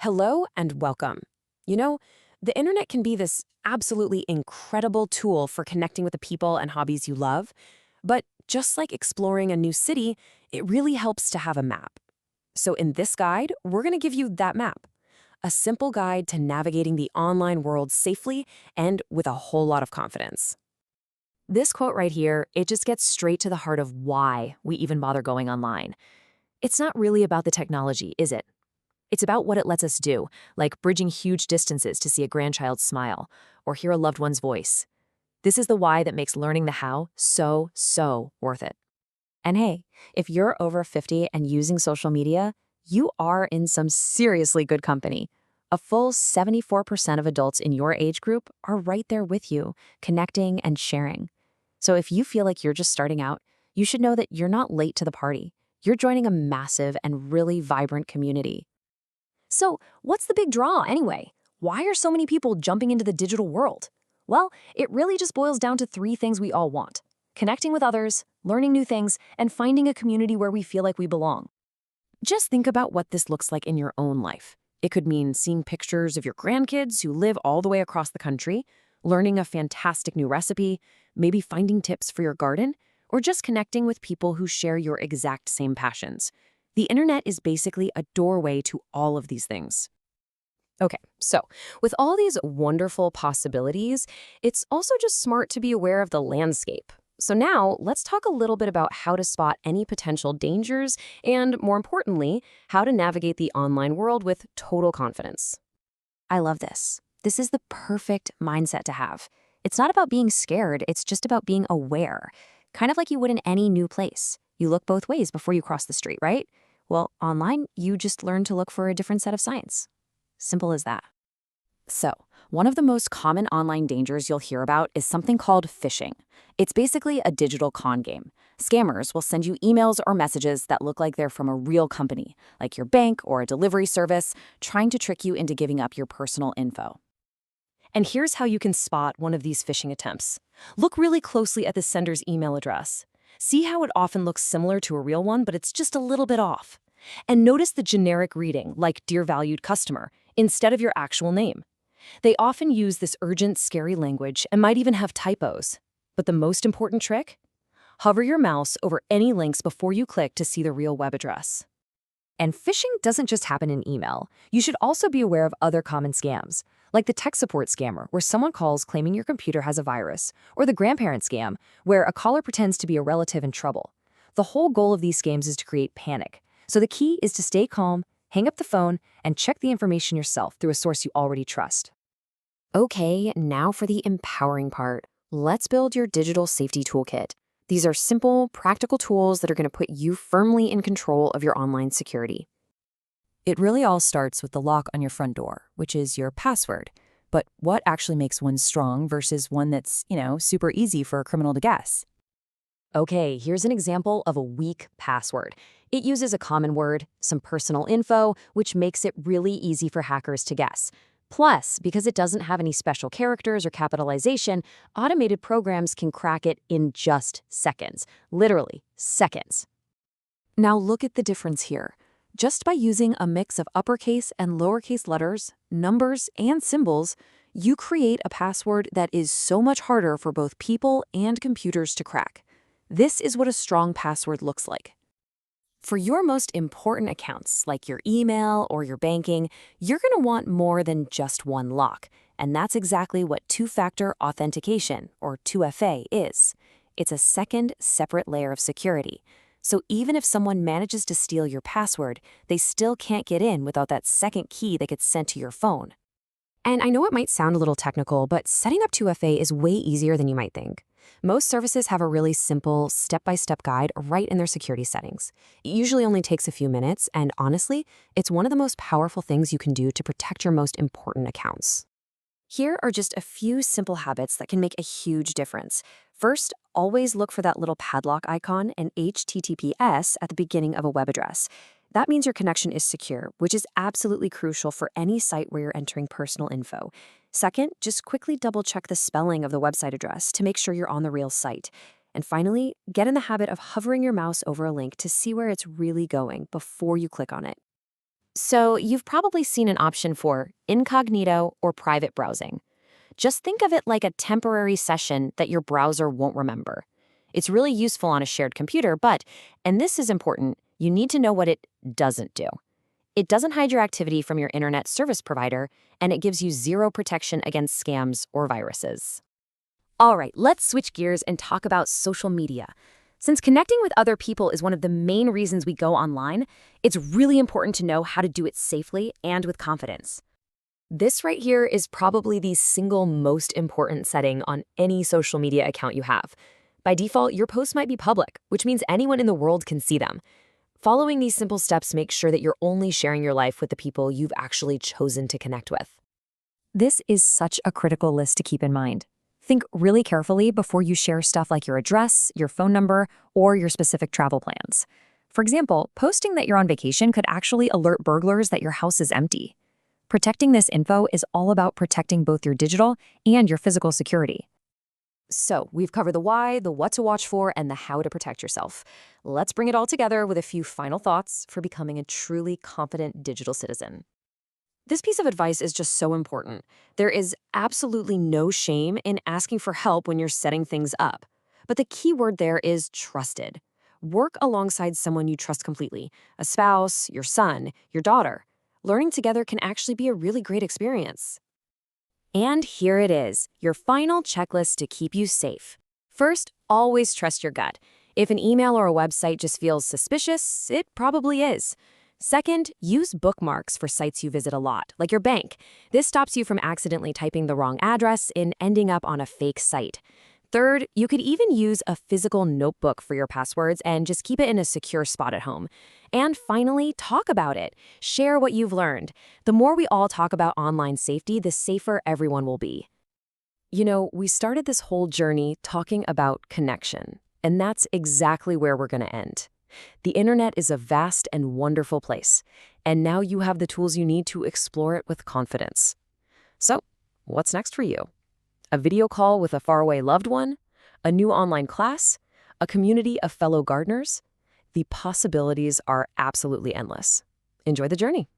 Hello and welcome. You know, the internet can be this absolutely incredible tool for connecting with the people and hobbies you love, but just like exploring a new city, it really helps to have a map. So in this guide, we're going to give you that map, a simple guide to navigating the online world safely and with a whole lot of confidence. This quote right here, it just gets straight to the heart of why we even bother going online. It's not really about the technology, is it? It's about what it lets us do, like bridging huge distances to see a grandchild's smile or hear a loved one's voice. This is the why that makes learning the how so worth it. And hey, if you're over 50 and using social media, you are in some seriously good company. A full 74% of adults in your age group are right there with you, connecting and sharing. So if you feel like you're just starting out, you should know that you're not late to the party. You're joining a massive and really vibrant community. So, what's the big draw anyway? Why are so many people jumping into the digital world? Well, it really just boils down to three things we all want: connecting with others, learning new things, and finding a community where we feel like we belong. Just think about what this looks like in your own life. It could mean seeing pictures of your grandkids who live all the way across the country, learning a fantastic new recipe, maybe finding tips for your garden, or just connecting with people who share your exact same passions. The internet is basically a doorway to all of these things. Okay, so with all these wonderful possibilities, it's also just smart to be aware of the landscape. So now let's talk a little bit about how to spot any potential dangers and, more importantly, how to navigate the online world with total confidence. I love this. This is the perfect mindset to have. It's not about being scared, it's just about being aware. Kind of like you would in any new place. You look both ways before you cross the street, right? Well, online, you just learn to look for a different set of signs. Simple as that. So, one of the most common online dangers you'll hear about is something called phishing. It's basically a digital con game. Scammers will send you emails or messages that look like they're from a real company, like your bank or a delivery service, trying to trick you into giving up your personal info. And here's how you can spot one of these phishing attempts. Look really closely at the sender's email address. See how it often looks similar to a real one, but it's just a little bit off. And notice the generic reading, like "Dear Valued Customer," instead of your actual name. They often use this urgent, scary language and might even have typos. But the most important trick? Hover your mouse over any links before you click to see the real web address. And phishing doesn't just happen in email. You should also be aware of other common scams, like the tech support scammer, where someone calls claiming your computer has a virus, or the grandparent scam, where a caller pretends to be a relative in trouble. The whole goal of these scams is to create panic. So the key is to stay calm, hang up the phone, and check the information yourself through a source you already trust. Okay, now for the empowering part. Let's build your digital safety toolkit. These are simple, practical tools that are going to put you firmly in control of your online security. It really all starts with the lock on your front door, which is your password. But what actually makes one strong versus one that's, super easy for a criminal to guess? Okay, here's an example of a weak password. It uses a common word, some personal info, which makes it really easy for hackers to guess. Plus, because it doesn't have any special characters or capitalization, automated programs can crack it in just seconds. Literally, seconds. Now look at the difference here. Just by using a mix of uppercase and lowercase letters, numbers, and symbols, you create a password that is so much harder for both people and computers to crack. This is what a strong password looks like. For your most important accounts, like your email or your banking, you're going to want more than just one lock. And that's exactly what two-factor authentication, or 2FA, is. It's a second, separate layer of security. So even if someone manages to steal your password, they still can't get in without that second key that gets sent to your phone. And I know it might sound a little technical, but setting up 2FA is way easier than you might think. Most services have a really simple, step-by-step guide right in their security settings. It usually only takes a few minutes, and honestly, it's one of the most powerful things you can do to protect your most important accounts. Here are just a few simple habits that can make a huge difference. First, always look for that little padlock icon and HTTPS at the beginning of a web address. That means your connection is secure, which is absolutely crucial for any site where you're entering personal info. Second, just quickly double-check the spelling of the website address to make sure you're on the real site. And finally, get in the habit of hovering your mouse over a link to see where it's really going before you click on it. So you've probably seen an option for incognito or private browsing. Just think of it like a temporary session that your browser won't remember. It's really useful on a shared computer, but, and this is important, you need to know what it doesn't do. It doesn't hide your activity from your internet service provider, and it gives you zero protection against scams or viruses. All right, let's switch gears and talk about social media. Since connecting with other people is one of the main reasons we go online, it's really important to know how to do it safely and with confidence. This right here is probably the single most important setting on any social media account you have. By default, your posts might be public, which means anyone in the world can see them. Following these simple steps makes sure that you're only sharing your life with the people you've actually chosen to connect with. This is such a critical list to keep in mind. Think really carefully before you share stuff like your address, your phone number, or your specific travel plans. For example, posting that you're on vacation could actually alert burglars that your house is empty. Protecting this info is all about protecting both your digital and your physical security. So, we've covered the why, the what to watch for, and the how to protect yourself. Let's bring it all together with a few final thoughts for becoming a truly confident digital citizen. This piece of advice is just so important. There is absolutely no shame in asking for help when you're setting things up. But the key word there is trusted. Work alongside someone you trust completely, a spouse, your son, your daughter. Learning together can actually be a really great experience. And here it is, your final checklist to keep you safe. First, always trust your gut. If an email or a website just feels suspicious, it probably is. Second, use bookmarks for sites you visit a lot, like your bank. This stops you from accidentally typing the wrong address and ending up on a fake site. Third, you could even use a physical notebook for your passwords and just keep it in a secure spot at home. And finally, talk about it. Share what you've learned. The more we all talk about online safety, the safer everyone will be. You know, we started this whole journey talking about connection, and that's exactly where we're going to end. The internet is a vast and wonderful place, and now you have the tools you need to explore it with confidence. So, what's next for you? A video call with a faraway loved one? A new online class? A community of fellow gardeners? The possibilities are absolutely endless. Enjoy the journey.